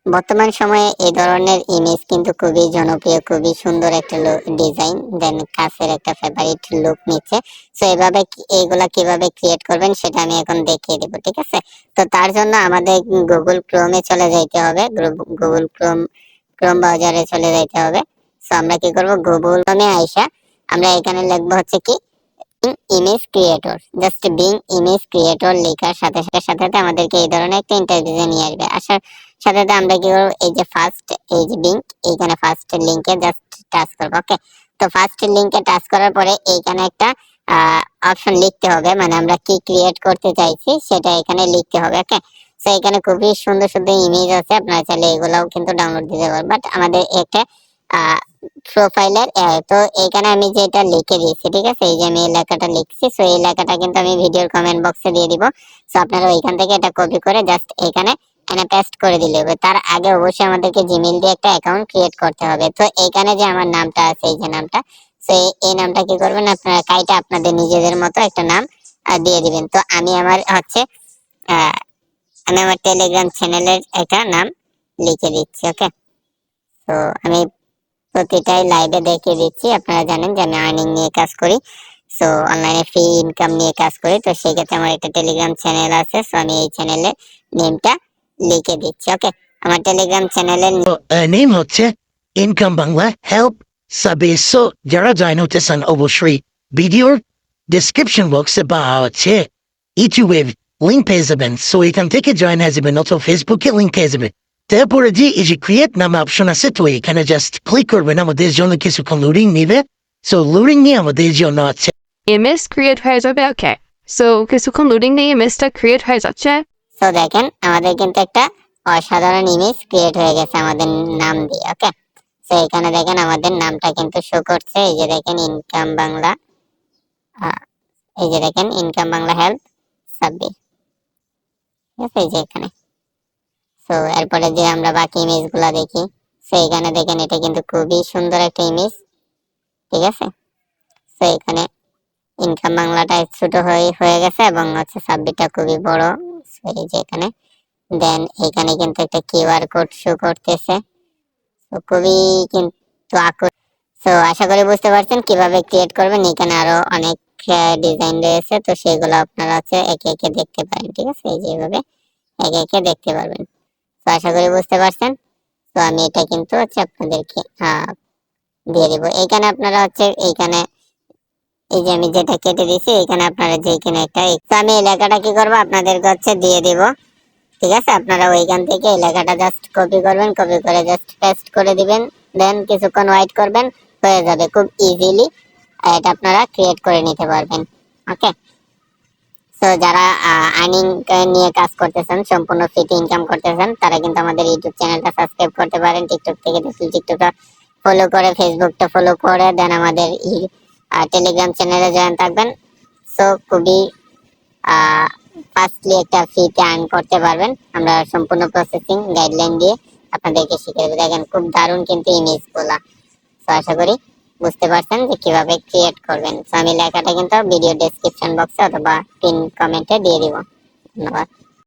বর্তমান সময়ে এই ধরনের ইমেজ কিন্তু খুবই জনপ্রিয়, খুবই সুন্দর একটা ডিজাইন, দেন কাছের একটা ফেভারিট লুক নিচ্ছে। সো এভাবে এইগুলা কিভাবে ক্রিয়েট করবেন সেটা আমি এখন দেখিয়ে দেবো, ঠিক আছে? তো তার জন্য আমাদের গুগল ক্রোমে চলে যাইতে হবে, গুগল ক্রোম ব্রাউজারে চলে যাইতে হবে। সো আমরা কি করব, গুগল ক্রোমে আইসা আমরা এখানে লিখবো হচ্ছে কি image creator, just being image creator লেখার সাথে সাথে সাথে আমাদেরকে এই ধরনের একটা ইন্টারভিউ নিয়ে আসবে। আসার সাথে সাথে আমরা কি করবো, এই যে ফার্স্ট এই যে বিং, এইখানে ফার্স্ট লিংকে জাস্ট টাচ করবো। ওকে, তো ফার্স্ট লিংকে টাচ করার পরে এইখানে একটা অপশন লিখতে হবে, মানে আমরা কি ক্রিয়েট করতে চাইছি সেটা এখানে লিখতে হবে। ওকে, তো এখানে খুবই সুন্দর সুন্দর ইমেজ আছে, আপনারা চাইলে এগুলাও কিন্তু ডাউনলোড দিতে পারবেন। বাট আমাদের একটা প্রোফাইলের তো এইখানে আমি যেটা লিখে দিয়েছি, ঠিক আছে, এই যে আমি এই লেখাটা লিখছি, সো এই লেখাটা কিন্তু আমি ভিডিওর কমেন্ট বক্সে দিয়ে দিব। সো আপনারা ওইখান থেকে এটা কপি করে জাস্ট এখানে পেস্ট করে দিলে হবে। তার আগে অবশ্যই আমাদেরকে জিমেইল দিয়ে একটা অ্যাকাউন্ট ক্রিয়েট করতে হবে। তো এইখানে যে আমার নামটা আছে, এই যে নামটা, সো এই নামটা কি করবেন আপনারা কাইটা আপনাদের নিজেদের মতো একটা নাম দিয়ে দিবেন। তো আমি আমার হচ্ছে আমি আমার টেলিগ্রাম চ্যানেলের একটা নাম লিখে দিচ্ছি। ওকে, তো আমি প্রতিটাই লাইভে দেখিয়ে দিচ্ছি। আপনারা জানেন যে আমি আর্নিং নিয়ে কাজ করি, সো অনলাইনে ফ্রি ইনকাম নিয়ে কাজ করি। তো সেই ক্ষেত্রে আমার একটা টেলিগ্রাম চ্যানেল আছে, সো আমি এই চ্যানেলের নেমটা লিখে দিচ্ছি। ওকে, আমার টেলিগ্রাম চ্যানেলের নেম হচ্ছে ইনকাম বাংলা হেল্প সাবে। সো যারা জয়েন হতেছেন অবশ্যই ভিডিওর ডিসক্রিপশন বক্সে বা হচ্ছে ইউটিউবে লিঙ্ক পেয়ে যাবেন। সো এখান থেকে জয়েন হয়ে যাবেন, অথবা ফেসবুকে লিঙ্ক পেয়ে যাবেন। তারপরে যে এই যে ক্রিয়েট নামে অপশন আছে, তো এখানে জাস্ট ক্লিক করবেন। আমাদের জন্য কিছুক্ষণ লোডিং নিবে। সো লোডিং নিয়ে আমাদের জন্য আছে ইমেজ ক্রিয়েট হয়ে যাবে। ওকে, সো কিছুক্ষণ লোডিং নিয়ে ইমেজটা ক্রিয়েট হয়ে যাচ্ছে। সো দেখেন আমাদের কিন্তু একটা অসাধারণ ইমেজ ক্রিয়েট হয়ে গেছে আমাদের নাম দিয়ে। ওকে, তো এখানে দেখেন আমাদের নামটা কিন্তু শো করছে, এই যে দেখেন ইনকাম বাংলা, এই যে দেখেন ইনকাম বাংলা হেল্প সাব্বির, ঠিক আছে, এই যে এখানে। সো এরপরে যে আমরা বাকি ইমেজ গুলা দেখি, সো এখানে দেখেন এটা কিন্তু খুবই সুন্দর একটা ইমেজ, ঠিক আছে। সো এখানে ইনকাম বাংলাটা ছোট হয়ে গেছে এবং হচ্ছে সাবমিটটা খুবই বড়। সো এই যে এখানে দেন এখানে কিন্তু একটা কিউআর কোড শো করতেছে, তো খুবই কিন্তু সো আশা করি বুঝতে পারছেন কিভাবে ক্রিয়েট করবেন। এখানে আরো অনেক ডিজাইন রয়েছে, তো সেগুলো আপনারা হচ্ছে একে একে দেখতে পারেন, ঠিক আছে, এই যেভাবে একে একে দেখতে পারবেন। তো আশা করি বুঝতে পারছেন। তো আমি এটা কিন্তু হচ্ছে আপনাদেরকে দিয়ে দিব। এইখানে আপনারা হচ্ছে এইখানে এই যে আমি যেটা কেটে দিয়েছি, এখানে আপনারা যেখানে একটা, তো আমি এই লেখাটা কি করবো আপনাদেরকে হচ্ছে দিয়ে দিব, ঠিক আছে। আপনারা ওইখান থেকে এই লেখাটা জাস্ট কপি করবেন, কপি করে জাস্ট পেস্ট করে দিবেন, দেন কিছুক্ষণ ওয়েট করবেন, হয়ে যাবে খুব ইজিলি। এটা আপনারা ক্রিয়েট করে নিতে পারবেন। ওকে, সো যারা আর্নিং নিয়ে কাজ করতেছেন, সম্পূর্ণ ফ্রিতে ইনকাম করতেছেন, তারা কিন্তু আমাদের ইউটিউব চ্যানেলটা সাবস্ক্রাইব করতে পারেন। টিকটক থেকে দেখলে টিকটকটা ফলো করে, ফেসবুকটা ফলো করে, দেন আমাদের টেলিগ্রাম চ্যানেলে জয়েন থাকবেন। সো খুবই ফাস্টলি একটা ফ্রিতে আর্ন করতে পারবেন। আমরা সম্পূর্ণ প্রসেসিং গাইডলাইন দিয়ে আপনাদেরকে শিখিয়ে দেবো। দেখেন খুব দারুণ কিন্তু ইমেজ গুলা। তো আশা করি বুঝতে পারছেন যে কিভাবে ক্রিয়েট করবেন। তো আমি লেখাটা কিন্তু ভিডিও ডেসক্রিপশন বক্সে অথবা পিন কমেন্টে দিয়ে দিব। ধন্যবাদ।